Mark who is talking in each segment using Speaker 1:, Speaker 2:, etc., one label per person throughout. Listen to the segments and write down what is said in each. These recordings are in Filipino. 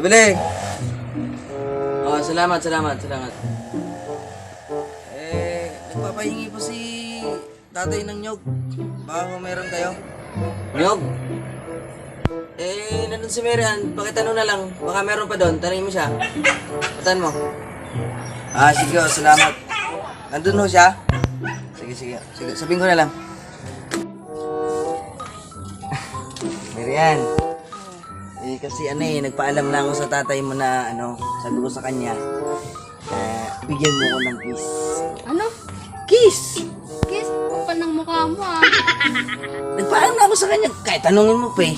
Speaker 1: Bili. Oh, salamat. Nagpapahingi po si tatay ng nyog. Baka kung meron kayo. Nyog? Nandun si Marian. Pakitanong na lang. Baka meron pa doon. Tanongin mo siya. Patan mo. Sige, salamat. Nandun ho siya? Sige. Sabihin ko na lang. Marian. Kasi nagpaalam na ako sa tatay mo na sabi ko sa kanya, bigyan mo ko ng kiss.
Speaker 2: Ano?
Speaker 1: Kiss?
Speaker 2: Kiss? Kapal ng mukha mo ah.
Speaker 1: Nagpaalam na ako sa kanya, kahit tanungin mo pa eh.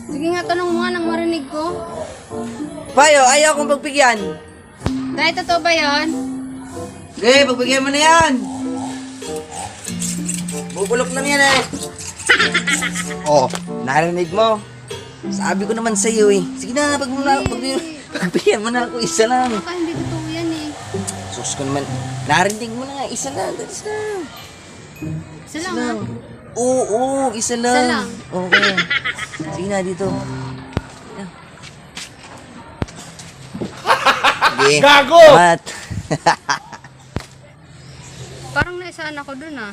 Speaker 2: Sige nga, tanong mo nga nang marinig ko.
Speaker 1: Payo, ayaw akong pagbigyan.
Speaker 2: Dahil totoo ba yun?
Speaker 1: Okay, pagbigyan mo na yan. Bubulok lang yan eh. Oh, narinig mo. Sabi ko naman sa iyo eh. Sige na, pagbigyan mo na ako isa lang.
Speaker 2: Baka hindi totoo yan eh.
Speaker 1: Sus ko naman. Narinig mo na nga, isa lang. Isa lang.
Speaker 2: Isa lang ah.
Speaker 1: Oo, isa lang.
Speaker 2: Isa lang?
Speaker 1: Okay. Sige na, dito. Sige.
Speaker 3: Gago!
Speaker 1: Mat.
Speaker 2: Parang naisaan ako dun ah.